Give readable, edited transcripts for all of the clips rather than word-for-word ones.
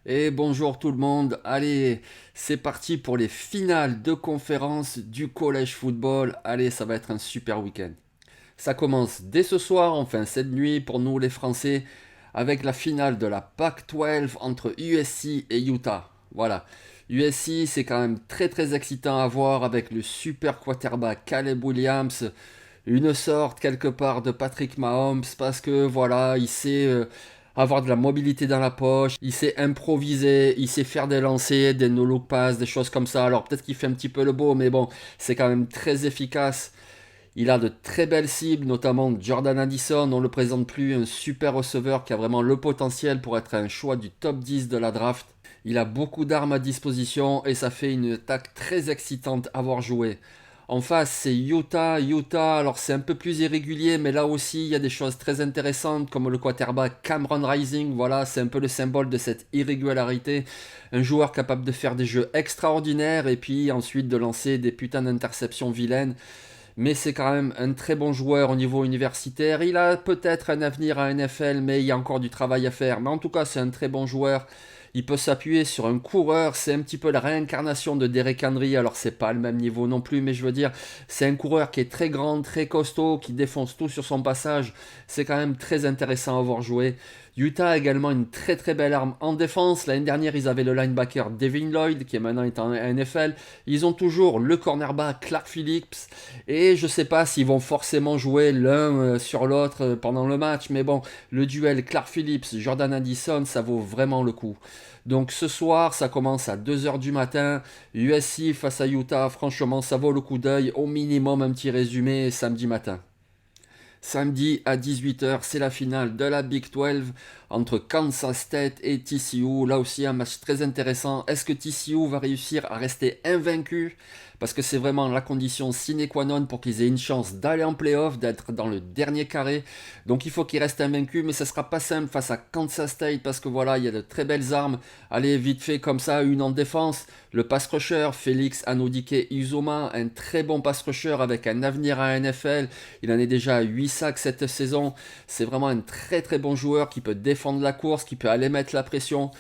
Et bonjour tout le monde, allez, c'est parti pour les finales de conférence du collège football. Allez, ça va être un super week-end. Ça commence dès ce soir, enfin cette nuit pour nous les Français, avec la finale de la Pac-12 entre USC et Utah. Voilà, USC c'est quand même très très excitant à voir avec le super quarterback Caleb Williams, une sorte quelque part de Patrick Mahomes parce que voilà, il sait avoir de la mobilité dans la poche, il sait improviser, il sait faire des lancers, des no-look passes, des choses comme ça. Alors peut-être qu'il fait un petit peu le beau, mais bon, c'est quand même très efficace. Il a de très belles cibles, notamment Jordan Addison, on ne le présente plus, un super receveur qui a vraiment le potentiel pour être un choix du top 10 de la draft. Il a beaucoup d'armes à disposition et ça fait une attaque très excitante à voir jouer. En face, c'est Utah. Utah, alors c'est un peu plus irrégulier, mais là aussi, il y a des choses très intéressantes, comme le quarterback Cameron Rising. Voilà, c'est un peu le symbole de cette irrégularité. Un joueur capable de faire des jeux extraordinaires et puis ensuite de lancer des putains d'interceptions vilaines. Mais c'est quand même un très bon joueur au niveau universitaire. Il a peut-être un avenir à NFL, mais il y a encore du travail à faire. Mais en tout cas, c'est un très bon joueur. Il peut s'appuyer sur un coureur, c'est un petit peu la réincarnation de Derek Henry, alors c'est pas le même niveau non plus, mais je veux dire, c'est un coureur qui est très grand, très costaud, qui défonce tout sur son passage, c'est quand même très intéressant à voir jouer. Utah a également une très très belle arme en défense. L'année dernière, ils avaient le linebacker Devin Lloyd, qui est maintenant est en NFL. Ils ont toujours le cornerback Clark Phillips. Et je sais pas s'ils vont forcément jouer l'un sur l'autre pendant le match. Mais bon, le duel Clark Phillips, Jordan Addison, ça vaut vraiment le coup. Donc ce soir, ça commence à 2 heures du matin. USC face à Utah, franchement, ça vaut le coup d'œil. Au minimum, un petit résumé samedi matin. Samedi à 18 h, c'est la finale de la Big 12 entre Kansas State et TCU. Là aussi, un match très intéressant. Est-ce que TCU va réussir à rester invaincu? Parce que c'est vraiment la condition sine qua non pour qu'ils aient une chance d'aller en playoff, d'être dans le dernier carré. Donc il faut qu'ils restent invaincus, mais ça sera pas simple face à Kansas State parce que voilà, il y a de très belles armes. Allez, vite fait comme ça, une en défense. Le pass rusher, Félix Anodike Uzoma, un très bon pass rusher avec un avenir à NFL. Il en est déjà à 8 sacs cette saison. C'est vraiment un très très bon joueur qui peut défendre la course, qui peut aller mettre la pression.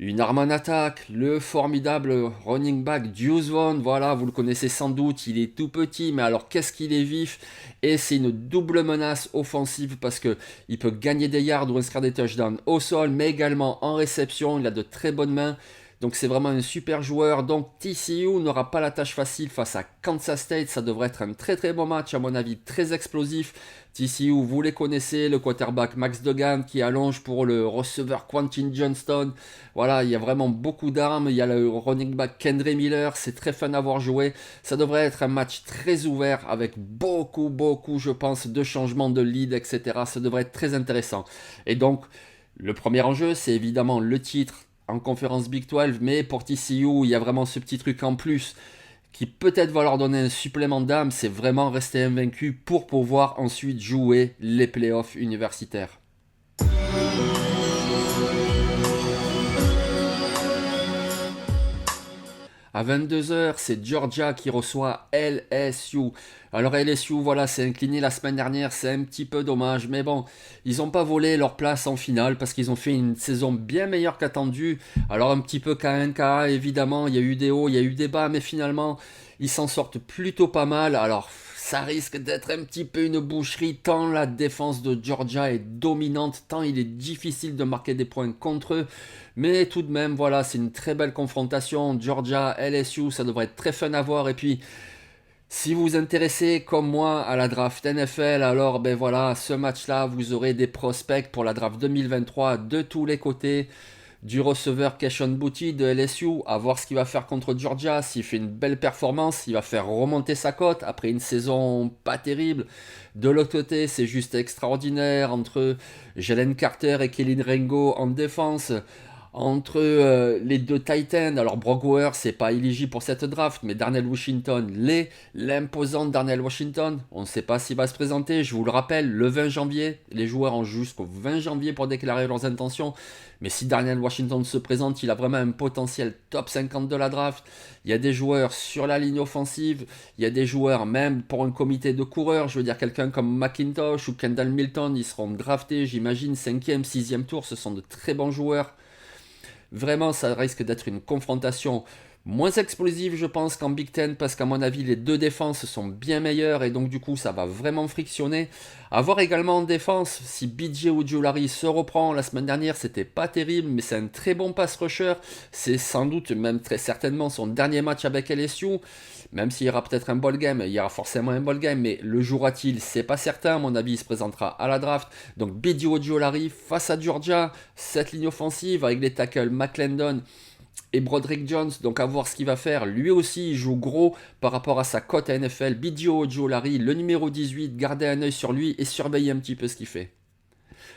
Une arme en attaque, le formidable running back Deuce Vaughn, voilà, vous le connaissez sans doute, il est tout petit, mais alors qu'est-ce qu'il est vif. Et c'est une double menace offensive parce que il peut gagner des yards ou inscrire des touchdowns au sol, mais également en réception, il a de très bonnes mains. Donc c'est vraiment un super joueur. Donc TCU n'aura pas la tâche facile face à Kansas State. Ça devrait être un très très bon match à mon avis, très explosif. TCU, vous les connaissez, le quarterback Max Duggan qui allonge pour le receveur Quentin Johnston. Voilà, il y a vraiment beaucoup d'armes. Il y a le running back Kendre Miller, c'est très fun à voir jouer. Ça devrait être un match très ouvert avec beaucoup, je pense, de changements de lead, etc. Ça devrait être très intéressant. Et donc, le premier enjeu, c'est évidemment le titre en conférence Big 12, mais pour TCU, il y a vraiment ce petit truc en plus qui peut-être va leur donner un supplément d'âme, c'est vraiment rester invaincu pour pouvoir ensuite jouer les playoffs universitaires. À 22 h, c'est Georgia qui reçoit LSU. Alors LSU, voilà, c'est incliné la semaine dernière, c'est un petit peu dommage, mais bon, ils n'ont pas volé leur place en finale parce qu'ils ont fait une saison bien meilleure qu'attendue. Alors un petit peu KNK, évidemment, il y a eu des hauts, il y a eu des bas, mais finalement, ils s'en sortent plutôt pas mal. Alors ça risque d'être un petit peu une boucherie tant la défense de Georgia est dominante, tant il est difficile de marquer des points contre eux. Mais tout de même, voilà, c'est une très belle confrontation. Georgia, LSU, ça devrait être très fun à voir. Et puis, si vous vous intéressez comme moi à la draft NFL, alors ben voilà, ce match-là, vous aurez des prospects pour la draft 2023 de tous les côtés. Du receveur Keshon Boutte de LSU, à voir ce qu'il va faire contre Georgia. S'il fait une belle performance, il va faire remonter sa cote après une saison pas terrible. De l'autre côté, c'est juste extraordinaire entre Jalen Carter et Kellen Ringo en défense. Entre les deux Titans, alors Brock c'est pas éligible pour cette draft, mais Darnell Washington, l'imposant Darnell Washington, on ne sait pas s'il va se présenter, je vous le rappelle, le 20 janvier, les joueurs ont jusqu'au 20 janvier pour déclarer leurs intentions, mais si Darnell Washington se présente, il a vraiment un potentiel top 50 de la draft, il y a des joueurs sur la ligne offensive, il y a des joueurs même pour un comité de coureurs, je veux dire quelqu'un comme McIntosh ou Kendall Milton, ils seront draftés, j'imagine, 5e, 6e tour, ce sont de très bons joueurs. Vraiment, ça risque d'être une confrontation moins explosive, je pense, qu'en Big Ten, parce qu'à mon avis, les deux défenses sont bien meilleures et donc du coup, ça va vraiment frictionner. À voir également en défense, si BJ Ojulari se reprend, la semaine dernière, c'était pas terrible, mais c'est un très bon pass rusher. C'est sans doute, même très certainement, son dernier match avec LSU. Même s'il y aura peut-être un ball game, il y aura forcément un ball game, mais le jouera-t-il? C'est pas certain. À mon avis, il se présentera à la draft. Donc, BJ Ojulari face à Georgia, cette ligne offensive avec les tackles McClendon et Broderick Jones, donc à voir ce qu'il va faire. Lui aussi, il joue gros par rapport à sa cote à NFL. Bidio Ojulari, le numéro 18, gardez un œil sur lui et surveillez un petit peu ce qu'il fait.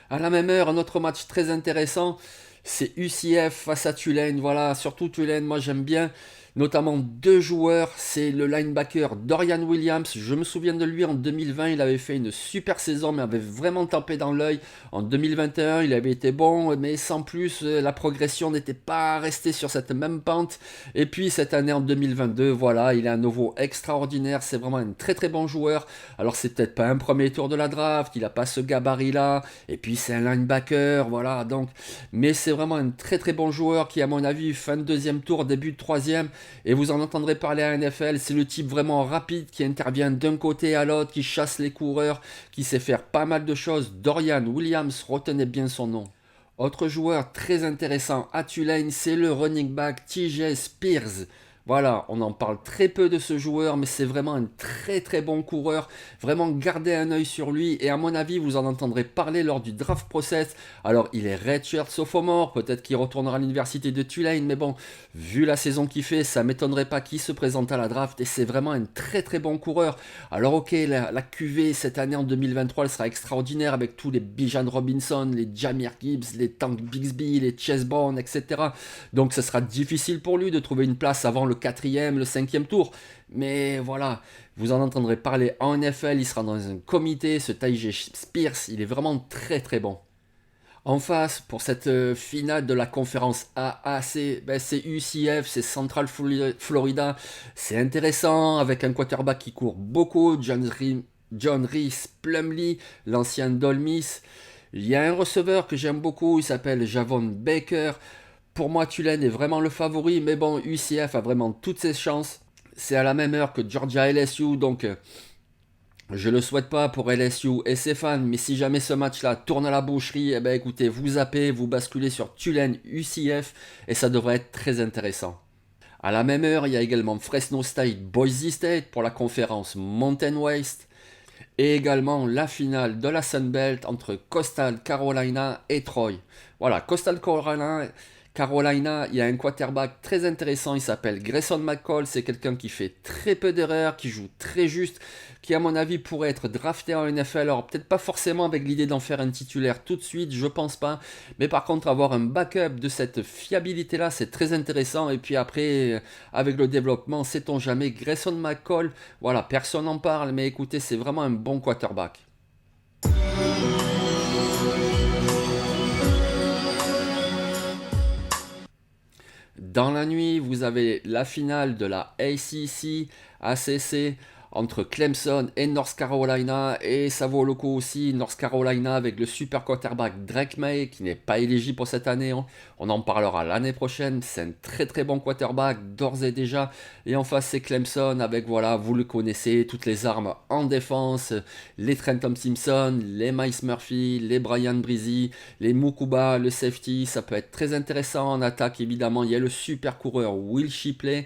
À la même heure, un autre match très intéressant, c'est UCF face à Tulane. Voilà, surtout Tulane, moi j'aime bien. Notamment deux joueurs, c'est le linebacker Dorian Williams. Je me souviens de lui en 2020, il avait fait une super saison, mais avait vraiment tapé dans l'œil. En 2021, il avait été bon, mais sans plus, la progression n'était pas restée sur cette même pente. Et puis cette année en 2022, voilà, il est à nouveau extraordinaire. C'est vraiment un très très bon joueur. Alors c'est peut-être pas un premier tour de la draft, il n'a pas ce gabarit-là. Et puis c'est un linebacker, voilà. Donc, mais c'est vraiment un très très bon joueur qui, à mon avis, fin de deuxième tour, début de troisième. Et vous en entendrez parler à NFL, c'est le type vraiment rapide qui intervient d'un côté à l'autre, qui chasse les coureurs, qui sait faire pas mal de choses. Dorian Williams, retenez bien son nom. Autre joueur très intéressant à Tulane, c'est le running back TJ Spears. Voilà, on en parle très peu de ce joueur, mais c'est vraiment un très très bon coureur. Vraiment, gardez un œil sur lui et à mon avis, vous en entendrez parler lors du draft process. Alors, il est redshirt sophomore, peut-être qu'il retournera à l'université de Tulane, mais bon, vu la saison qu'il fait, ça m'étonnerait pas qu'il se présente à la draft et c'est vraiment un très très bon coureur. Alors, ok, la QV cette année en 2023, elle sera extraordinaire avec tous les Bijan Robinson, les Jahmyr Gibbs, les Tank Bixby, les Chase Brown, etc. Donc, ce sera difficile pour lui de trouver une place avant le quatrième, le cinquième tour. Mais voilà, vous en entendrez parler en NFL, il sera dans un comité, ce TJ Spears, il est vraiment très très bon. En face, pour cette finale de la conférence AAC, ben c'est UCF, c'est Central Florida. C'est intéressant, avec un quarterback qui court beaucoup, John Reese Plumlee, l'ancien Dolmis. Il y a un receveur que j'aime beaucoup, il s'appelle Javon Baker. Pour moi, Tulane est vraiment le favori, mais bon, UCF a vraiment toutes ses chances. C'est à la même heure que Georgia LSU, donc je le souhaite pas pour LSU et ses fans, mais si jamais ce match-là tourne à la boucherie, eh ben écoutez, vous zappez, vous basculez sur Tulane UCF et ça devrait être très intéressant. À la même heure, il y a également Fresno State Boise State pour la conférence Mountain West et également la finale de la Sun Belt entre Coastal Carolina et Troy. Voilà, Coastal Carolina, il y a un quarterback très intéressant, il s'appelle Grayson McCall, c'est quelqu'un qui fait très peu d'erreurs, qui joue très juste, qui à mon avis pourrait être drafté en NFL, alors peut-être pas forcément avec l'idée d'en faire un titulaire tout de suite, je pense pas, mais par contre avoir un backup de cette fiabilité-là, c'est très intéressant, et puis après, avec le développement, sait-on jamais, Grayson McCall, voilà, personne n'en parle, mais écoutez, c'est vraiment un bon quarterback. Dans la nuit, vous avez la finale de la ACC entre Clemson et North Carolina. Et ça vaut le coup aussi, North Carolina avec le super quarterback Drake May, qui n'est pas éligible pour cette année. On en parlera l'année prochaine. C'est un très très bon quarterback, d'ores et déjà. Et en face, c'est Clemson avec, voilà, vous le connaissez, toutes les armes en défense. Les Trenton Simpson, les Miles Murphy, les Brian Breezy, les Mukuba, le safety. Ça peut être très intéressant en attaque, évidemment. Il y a le super coureur Will Shipley.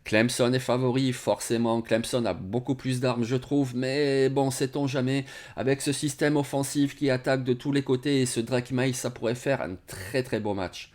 Clemson est favori, forcément. Clemson a beaucoup plus d'armes, je trouve, mais bon, sait-on jamais. Avec ce système offensif qui attaque de tous les côtés et ce Drake May, ça pourrait faire un très très beau match.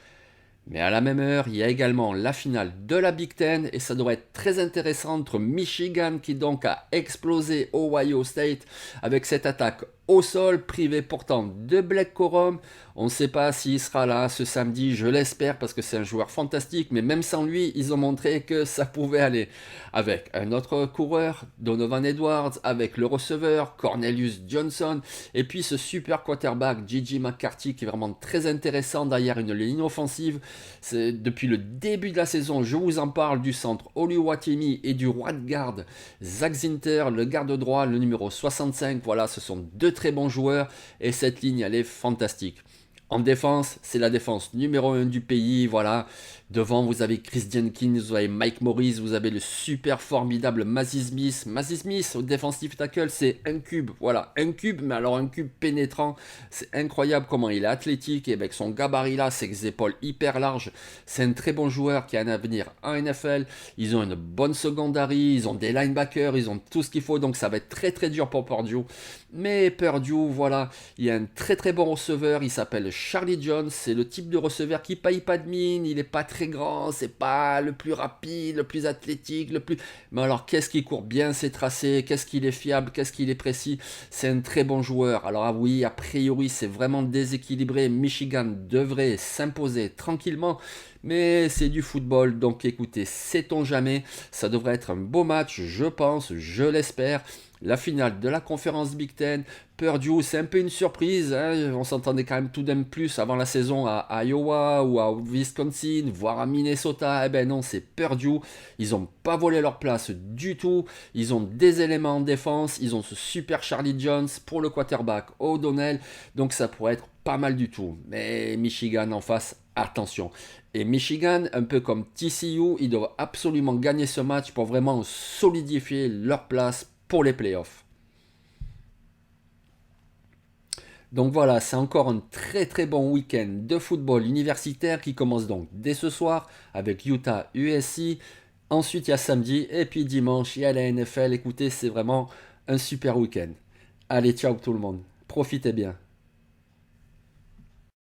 Mais à la même heure, il y a également la finale de la Big Ten et ça devrait être très intéressant entre Michigan qui donc a explosé Ohio State avec cette attaque au sol, privé pourtant de Blake Corum. On ne sait pas s'il sera là ce samedi, je l'espère parce que c'est un joueur fantastique, mais même sans lui, ils ont montré que ça pouvait aller. Avec un autre coureur, Donovan Edwards, avec le receveur, Cornelius Johnson, et puis ce super quarterback, Gigi McCarthy, qui est vraiment très intéressant derrière une ligne offensive. C'est depuis le début de la saison, je vous en parle du centre Oluwatimi et du roi de garde, Zach Zinter, le garde droit, le numéro 65. Voilà, ce sont deux très bons joueurs et cette ligne, elle est fantastique. En défense, c'est la défense numéro un du pays, voilà. Devant, vous avez Chris Jenkins, vous avez Mike Morris, vous avez le super formidable Mazzy Smith. Mazzy Smith, au defensive tackle, c'est un cube, voilà, un cube, mais alors un cube pénétrant. C'est incroyable comment il est athlétique et avec son gabarit là, ses épaules hyper larges. C'est un très bon joueur qui a un avenir en NFL. Ils ont une bonne secondary, ils ont des linebackers, ils ont tout ce qu'il faut, donc ça va être très très dur pour Purdue. Mais Purdue, voilà, il y a un très très bon receveur, il s'appelle Charlie Jones, c'est le type de receveur qui paye pas de mine, il est pas très grand, c'est pas le plus rapide, le plus athlétique, le plus... Mais alors qu'est-ce qu'il court bien ses tracés, qu'est-ce qu'il est fiable, qu'est-ce qu'il est précis, c'est un très bon joueur. Alors ah oui, a priori c'est vraiment déséquilibré, Michigan devrait s'imposer tranquillement, mais c'est du football, donc écoutez, sait-on jamais, ça devrait être un beau match, je pense, je l'espère. La finale de la conférence Big Ten, Purdue, c'est un peu une surprise, hein. On s'entendait quand même tout d'un plus avant la saison à Iowa ou à Wisconsin, voire à Minnesota. Eh ben non, c'est Purdue, ils n'ont pas volé leur place du tout, ils ont des éléments en défense, ils ont ce super Charlie Jones pour le quarterback O'Donnell, donc ça pourrait être pas mal du tout. Mais Michigan en face, attention. Et Michigan, un peu comme TCU, ils doivent absolument gagner ce match pour vraiment solidifier leur place pour les playoffs. Donc voilà, c'est encore un très très bon week-end de football universitaire qui commence donc dès ce soir avec Utah USC. Ensuite il y a samedi et puis dimanche il y a la NFL. Écoutez, c'est vraiment un super week-end. Allez, ciao tout le monde. Profitez bien.